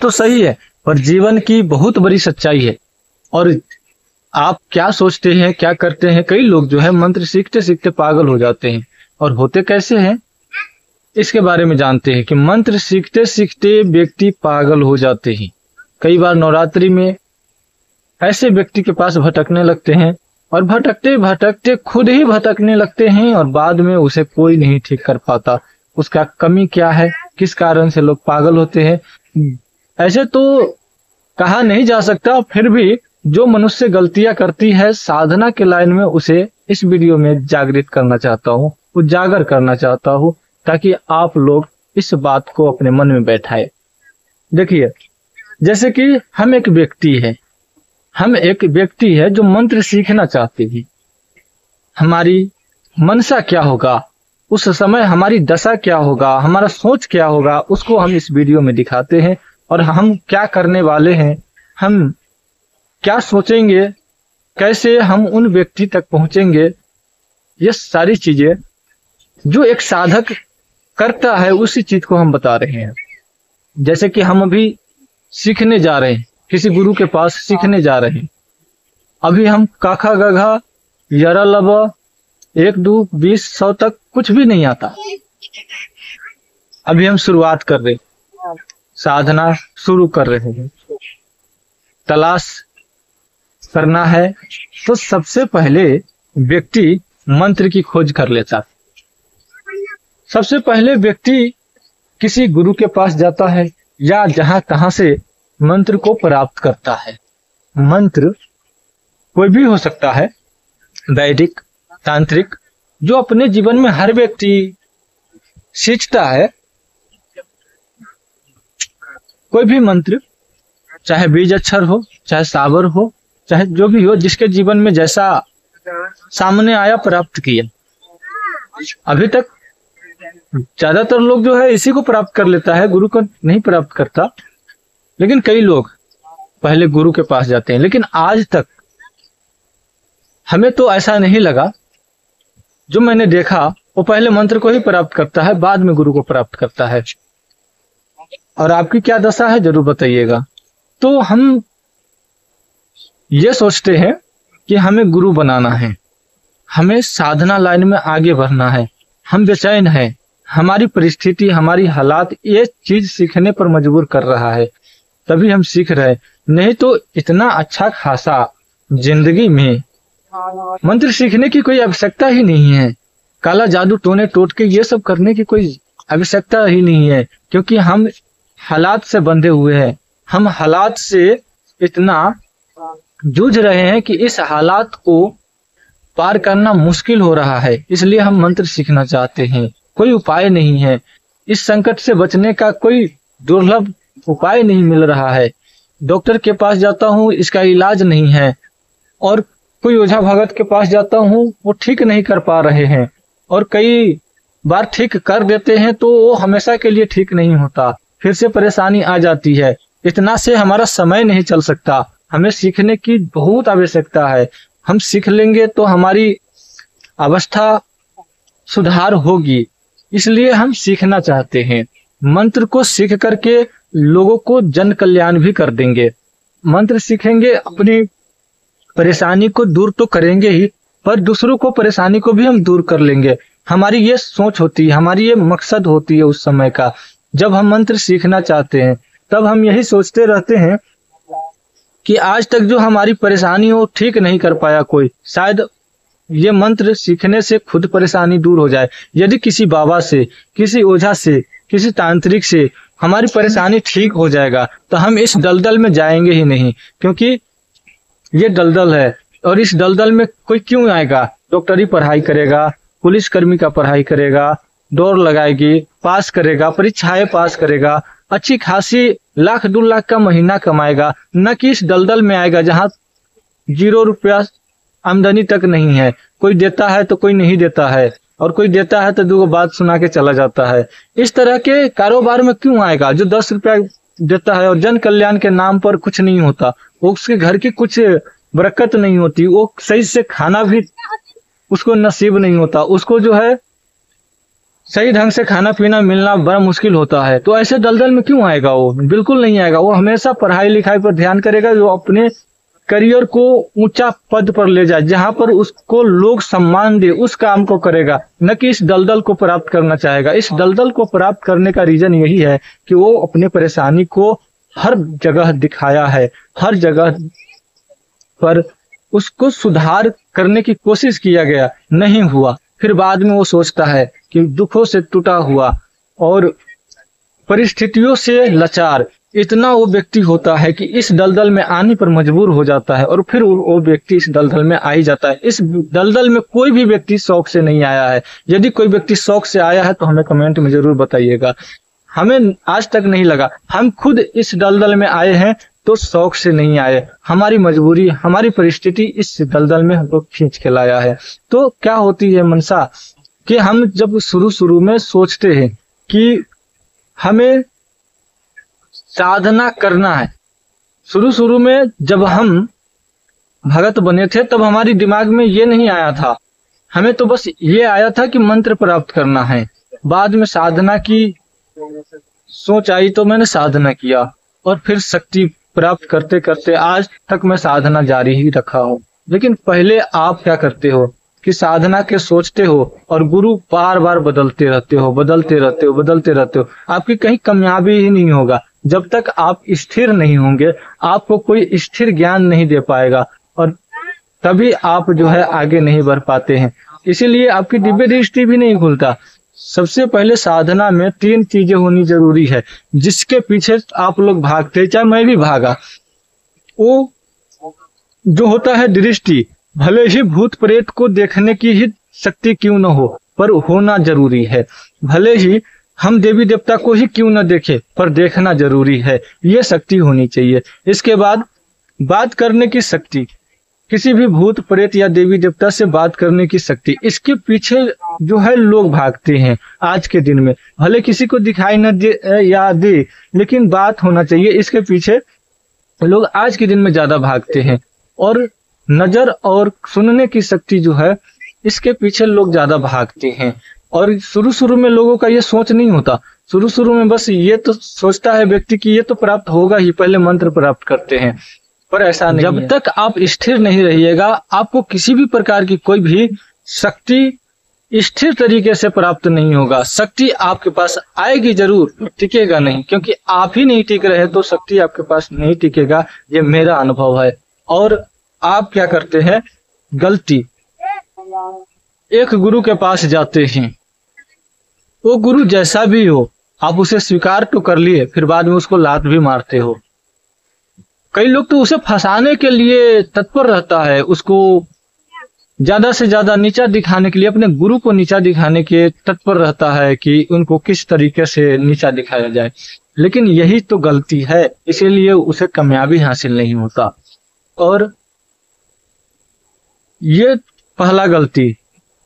तो सही है, पर जीवन की बहुत बड़ी सच्चाई है। और आप क्या सोचते हैं, क्या करते हैं? कई लोग जो है मंत्र सीखते सीखते पागल हो जाते हैं। और होते कैसे हैं इसके बारे में जानते हैं कि मंत्र सीखते सीखते व्यक्ति पागल हो जाते हैं। कई बार नवरात्रि में ऐसे व्यक्ति के पास भटकने लगते हैं और भटकते भटकते खुद ही भटकने लगते हैं और बाद में उसे कोई नहीं ठीक कर पाता। उसका कमी क्या है, किस कारण से लोग पागल होते हैं, ऐसे तो कहा नहीं जा सकता। फिर भी जो मनुष्य गलतियां करती है साधना के लाइन में, उसे इस वीडियो में जागृत करना चाहता हूँ, उजागर करना चाहता हूँ, ताकि आप लोग इस बात को अपने मन में बैठाए। देखिए, जैसे कि हम एक व्यक्ति है जो मंत्र सीखना चाहते हैं। हमारी मनसा क्या होगा, उस समय हमारी दशा क्या होगा, हमारा सोच क्या होगा, उसको हम इस वीडियो में दिखाते हैं। और हम क्या करने वाले हैं, हम क्या सोचेंगे, कैसे हम उन व्यक्ति तक पहुंचेंगे, ये सारी चीजें जो एक साधक करता है उसी चीज को हम बता रहे हैं। जैसे कि हम अभी सीखने जा रहे हैं, किसी गुरु के पास सीखने जा रहे हैं। अभी हम काखा गघा यरा लबा 1 2 20 100 तक कुछ भी नहीं आता। अभी हम शुरुआत कर रहे, साधना शुरू कर रहे हैं, तलाश करना है। तो सबसे पहले व्यक्ति मंत्र की खोज कर लेता। सबसे पहले व्यक्ति किसी गुरु के पास जाता है या जहां तहां से मंत्र को प्राप्त करता है। मंत्र कोई भी हो सकता है, वैदिक, तांत्रिक, जो अपने जीवन में हर व्यक्ति सीखता है। कोई भी मंत्र, चाहे बीज अक्षर हो, चाहे सावर हो, चाहे जो भी हो, जिसके जीवन में जैसा सामने आया प्राप्त किया। अभी तक ज्यादातर लोग जो है इसी को प्राप्त कर लेता है, गुरु को नहीं प्राप्त करता। लेकिन कई लोग पहले गुरु के पास जाते हैं। लेकिन आज तक हमें तो ऐसा नहीं लगा, जो मैंने देखा वो पहले मंत्र को ही प्राप्त करता है, बाद में गुरु को प्राप्त करता है। और आपकी क्या दशा है जरूर बताइएगा। तो हम ये सोचते हैं कि हमें गुरु बनाना है, हमें साधना लाइन में आगे बढ़ना है, हम बेचैन हैं, हमारी परिस्थिति, हमारी हालात ये चीज सीखने पर मजबूर कर रहा है, तभी हम सीख रहे। नहीं तो इतना अच्छा खासा जिंदगी में मंत्र सीखने की कोई आवश्यकता ही नहीं है। काला जादू, टोने टोटके ये सब करने की कोई आवश्यकता ही नहीं है, क्योंकि हम हालात से बंधे हुए हैं। हम हालात से इतना जूझ रहे हैं कि इस हालात को पार करना मुश्किल हो रहा है, इसलिए हम मंत्र सीखना चाहते हैं। कोई उपाय नहीं है, इस संकट से बचने का कोई दुर्लभ उपाय नहीं मिल रहा है। डॉक्टर के पास जाता हूँ, इसका इलाज नहीं है, और कोई ओझा भगत के पास जाता हूँ, वो ठीक नहीं कर पा रहे हैं, और कई बार ठीक कर देते हैं तो वो हमेशा के लिए ठीक नहीं होता, फिर से परेशानी आ जाती है। इतना से हमारा समय नहीं चल सकता, हमें सीखने की बहुत आवश्यकता है। हम सीख लेंगे तो हमारी अवस्था सुधार होगी, इसलिए हम सीखना चाहते हैं। मंत्र को सीख करके लोगों को जन कल्याण भी कर देंगे। मंत्र सीखेंगे, अपनी परेशानी को दूर तो करेंगे ही, पर दूसरों को परेशानी को भी हम दूर कर लेंगे। हमारी ये सोच होती है, हमारी ये मकसद होती है उस समय का। जब हम मंत्र सीखना चाहते हैं तब हम यही सोचते रहते हैं कि आज तक जो हमारी परेशानी हो ठीक नहीं कर पाया कोई, शायद ये मंत्र सीखने से खुद परेशानी दूर हो जाए। यदि किसी बाबा से, किसी ओझा से, किसी तांत्रिक से हमारी परेशानी ठीक हो जाएगा तो हम इस दलदल में जाएंगे ही नहीं, क्योंकि ये दलदल है। और इस दलदल में कोई क्यों आएगा? डॉक्टरी पढ़ाई करेगा, पुलिस कर्मी का पढ़ाई करेगा, दौड़ लगाएगी, पास करेगा, परीक्षाएं पास करेगा, अच्छी खासी 1 लाख 2 लाख का महीना कमाएगा, न कि इस दलदल में आएगा जहां 0 रुपया आमदनी तक नहीं है। कोई देता है तो कोई नहीं देता है, और कोई देता है तो 2 बात सुना के चला जाता है। इस तरह के कारोबार में क्यों आएगा? जो 10 रुपया देता है और जन कल्याण के नाम पर कुछ नहीं होता, वो उसके घर की कुछ बरकत नहीं होती, वो सही से खाना भी उसको नसीब नहीं होता, उसको जो है सही ढंग से खाना पीना मिलना बड़ा मुश्किल होता है। तो ऐसे दलदल में क्यों आएगा? वो बिल्कुल नहीं आएगा। वो हमेशा पढ़ाई लिखाई पर ध्यान करेगा, जो अपने करियर को ऊंचा पद पर ले जाए, जहां पर उसको लोग सम्मान दे, उस काम को करेगा, न कि इस दलदल को प्राप्त करना चाहेगा। इस दलदल को प्राप्त करने का रीजन यही है कि वो अपने परेशानी को हर जगह दिखाया है, हर जगह पर उसको सुधार करने की कोशिश किया गया, नहीं हुआ। फिर बाद में वो सोचता है कि दुखों से टूटा हुआ और परिस्थितियों से लाचार इतना वो व्यक्ति होता है कि इस दलदल में आने पर मजबूर हो जाता है, और फिर वो व्यक्ति इस दलदल में आ ही जाता है। इस दलदल में कोई भी व्यक्ति शौक से नहीं आया है। यदि कोई व्यक्ति शौक से आया है तो हमें कमेंट में जरूर बताइएगा। हमें आज तक नहीं लगा, हम खुद इस दलदल में आए हैं तो शौक से नहीं आए। हमारी मजबूरी, हमारी परिस्थिति इस दलदल में हमको खींच के लाया है। तो क्या होती है मनसा कि हम जब शुरू में सोचते हैं कि हमें साधना करना है, शुरू में जब हम भगत बने थे तब हमारी दिमाग में ये नहीं आया था, हमें तो बस ये आया था कि मंत्र प्राप्त करना है। बाद में साधना की सोच आई तो मैंने साधना किया, और फिर शक्ति प्राप्त करते करते आज तक मैं साधना जारी ही रखा हूँ। लेकिन पहले आप क्या करते हो कि साधना के सोचते हो और गुरु बार बार बदलते रहते हो। आपकी कहीं कामयाबी ही नहीं होगा जब तक आप स्थिर नहीं होंगे। आपको कोई स्थिर ज्ञान नहीं दे पाएगा, और तभी आप जो है आगे नहीं बढ़ पाते हैं। इसीलिए आपकी दिव्य दृष्टि भी नहीं खुलता। सबसे पहले साधना में 3 चीजें होनी जरूरी है, जिसके पीछे आप लोग भागते, चाहे मैं भी भागा। वो जो होता है दृष्टि, भले ही भूत प्रेत को देखने की ही शक्ति क्यों न हो, पर होना जरूरी है। भले ही हम देवी देवता को ही क्यों न देखे, पर देखना जरूरी है। ये शक्ति होनी चाहिए। इसके बाद बात करने की शक्ति, किसी भी भूत प्रेत या देवी देवता से बात करने की शक्ति, इसके पीछे जो है लोग भागते हैं आज के दिन में। भले किसी को दिखाई न दे या दे, लेकिन बात होना चाहिए, इसके पीछे लोग आज के दिन में ज्यादा भागते हैं। और नजर और सुनने की शक्ति जो है, इसके पीछे लोग ज्यादा भागते हैं। और शुरू में लोगों का ये सोच नहीं होता। शुरू में बस ये तो सोचता है व्यक्ति कि ये तो प्राप्त होगा ही, पहले मंत्र प्राप्त करते हैं, पर ऐसा नहीं। जब तक आप स्थिर नहीं रहिएगा, आपको किसी भी प्रकार की कोई भी शक्ति स्थिर तरीके से प्राप्त नहीं होगा। शक्ति आपके पास आएगी जरूर, टिकेगा नहीं, क्योंकि आप ही नहीं टिक रहे तो शक्ति आपके पास नहीं टिकेगा। ये मेरा अनुभव है। और आप क्या करते हैं गलती, एक गुरु के पास जाते हैं, वो गुरु जैसा भी हो आप उसे स्वीकार तो कर लिए, फिर बाद में उसको लात भी मारते हो। कई लोग तो उसे फंसाने के लिए तत्पर रहता है, उसको ज्यादा से ज्यादा नीचा दिखाने के लिए, अपने गुरु को नीचा दिखाने के तत्पर रहता है कि उनको किस तरीके से नीचा दिखाया जाए। लेकिन यही तो गलती है, इसीलिए उसे कामयाबी हासिल नहीं होता। और ये पहला गलती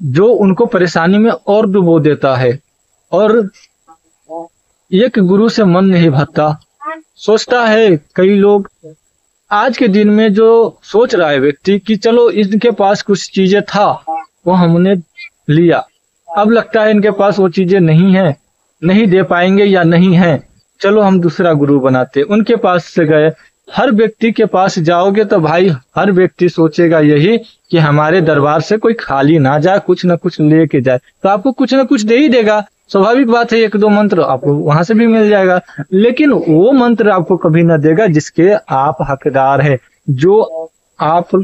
जो उनको परेशानी में और डुबो देता है। और एक गुरु से मन नहीं भरता, सोचता है कई लोग आज के दिन में जो सोच रहा है व्यक्ति कि चलो इनके पास कुछ चीजें था वो हमने लिया, अब लगता है इनके पास वो चीजें नहीं है, नहीं दे पाएंगे या नहीं है, चलो हम दूसरा गुरु बनाते, उनके पास से गए। हर व्यक्ति के पास जाओगे तो भाई हर व्यक्ति सोचेगा यही कि हमारे दरबार से कोई खाली ना जाए, कुछ ना कुछ लेके जाए, तो आपको कुछ ना कुछ दे ही देगा। स्वाभाविक बात है, 1-2 मंत्र आपको वहां से भी मिल जाएगा, लेकिन वो मंत्र आपको कभी ना देगा जिसके आप हकदार है, जो आप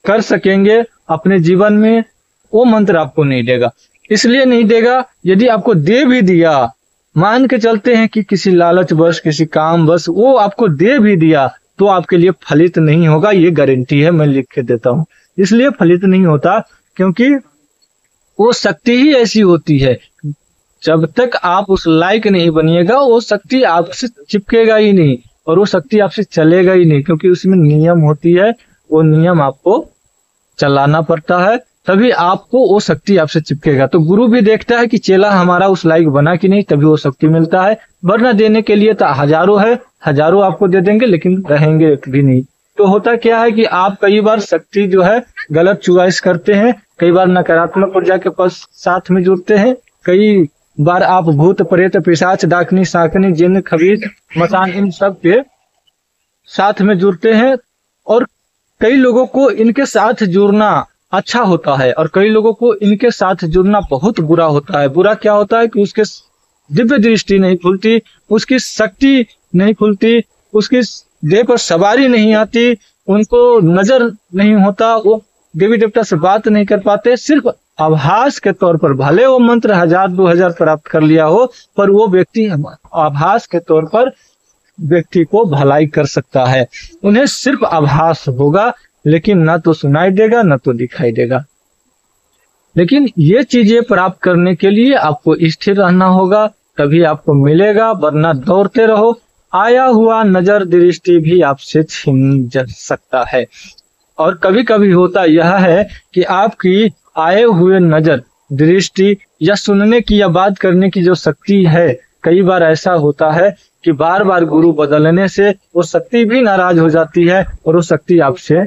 कर सकेंगे अपने जीवन में, वो मंत्र आपको नहीं देगा। इसलिए नहीं देगा, यदि आपको दे भी दिया, मान के चलते हैं कि किसी लालच बस, किसी काम बस वो आपको दे भी दिया, तो आपके लिए फलित नहीं होगा। ये गारंटी है, मैं लिख के देता हूँ। इसलिए फलित नहीं होता क्योंकि वो शक्ति ही ऐसी होती है, जब तक आप उस लायक नहीं बनिएगा वो शक्ति आपसे चिपकेगा ही नहीं, और वो शक्ति आपसे चलेगा ही नहीं, क्योंकि उसमें नियम होती है, वो नियम आपको चलाना पड़ता है, तभी आपको वो शक्ति आपसे चिपकेगा। तो गुरु भी देखता है कि चेला हमारा उस लायक बना कि नहीं, तभी वो शक्ति मिलता है। वरना देने के लिए तो हजारों है, हजारों आपको दे देंगे लेकिन रहेंगे भी नहीं। तो होता क्या है कि आप कई बार शक्ति जो है गलत चॉइस करते हैं, कई बार नकारात्मक ऊर्जा के पास साथ में जुड़ते हैं, कई बार आप भूत प्रेत पिशाच डाकनी शाकनी जिन्न खबीर मसान इन सब के साथ में जुड़ते हैं, और कई लोगों को इनके साथ जुड़ना अच्छा होता है और कई लोगों को इनके साथ जुड़ना बहुत बुरा होता है। बुरा क्या होता है कि उसके दिव्य दृष्टि नहीं खुलती, उसकी शक्ति नहीं खुलती, उसकी देह पर सवारी नहीं आती, उनको नजर नहीं होता, वो देवी देवता से बात नहीं कर पाते। सिर्फ आभास के तौर पर, भले वो मंत्र 1000-2000 प्राप्त कर लिया हो, पर वो व्यक्ति आभास के तौर पर व्यक्ति को भलाई कर सकता है। उन्हें सिर्फ आभास होगा, लेकिन ना तो सुनाई देगा ना तो दिखाई देगा। लेकिन ये चीजें प्राप्त करने के लिए आपको स्थिर रहना होगा, तभी आपको मिलेगा, वरना दौड़ते रहो, आया हुआ नजर दृष्टि भी आपसे छीन जा सकता है। और कभी कभी होता यह है कि आपकी आए हुए नजर दृष्टि या सुनने की या बात करने की जो शक्ति है, कई बार ऐसा होता है कि बार बार गुरु बदलने से वो शक्ति भी नाराज हो जाती है और वो शक्ति आपसे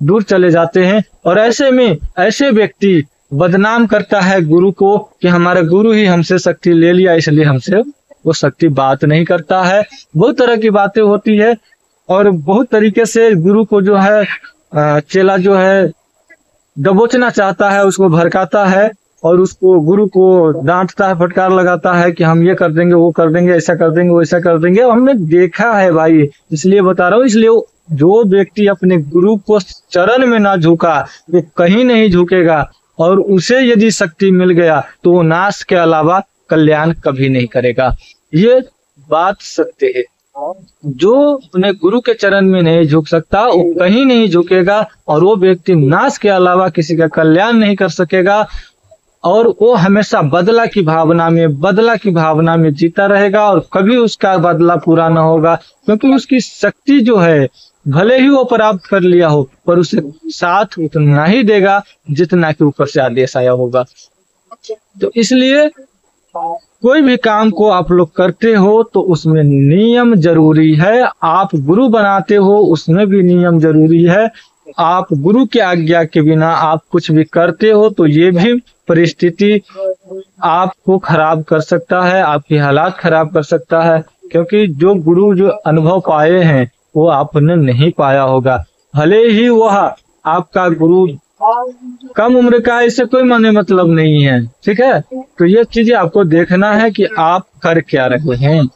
दूर चले जाते हैं। और ऐसे में ऐसे व्यक्ति बदनाम करता है गुरु को कि हमारा गुरु ही हमसे शक्ति ले लिया, इसलिए हमसे वो शक्ति बात नहीं करता है। बहुत तरह की बातें होती है और बहुत तरीके से गुरु को जो है चेला जो है दबोचना चाहता है, उसको भड़काता है और उसको गुरु को डांटता है, फटकार लगाता है कि हम ये कर देंगे, वो कर देंगे, ऐसा कर देंगे, वैसा कर देंगे। हमने देखा है भाई, इसलिए बता रहा हूँ। इसलिए जो व्यक्ति अपने गुरु को चरण में ना झुका वो कहीं नहीं झुकेगा, और उसे यदि शक्ति मिल गया तो वो नाश के अलावा कल्याण कभी नहीं करेगा। ये बात सत्य है। जो अपने गुरु के चरण में नहीं झुक सकता वो कहीं नहीं झुकेगा, और वो व्यक्ति नाश के अलावा किसी का कल्याण नहीं कर सकेगा, और वो हमेशा बदला की भावना में जीता रहेगा, और कभी उसका बदला पूरा ना होगा, क्योंकि उसकी शक्ति जो है भले ही वो प्राप्त कर लिया हो, पर उसे साथ उतना ही देगा जितना कि ऊपर से आदेश आया होगा। तो इसलिए कोई भी काम को आप लोग करते हो तो उसमें नियम जरूरी है। आप गुरु बनाते हो उसमें भी नियम जरूरी है। आप गुरु की आज्ञा के बिना आप कुछ भी करते हो तो ये भी परिस्थिति आपको खराब कर सकता है, आपकी हालात खराब कर सकता है, क्योंकि जो गुरु जो अनुभव पाए हैं वो आपने नहीं पाया होगा। भले ही वह आपका गुरु कम उम्र का है, इससे कोई माने मतलब नहीं है, ठीक है। तो ये चीजें आपको देखना है कि आप कर क्या रहे हैं।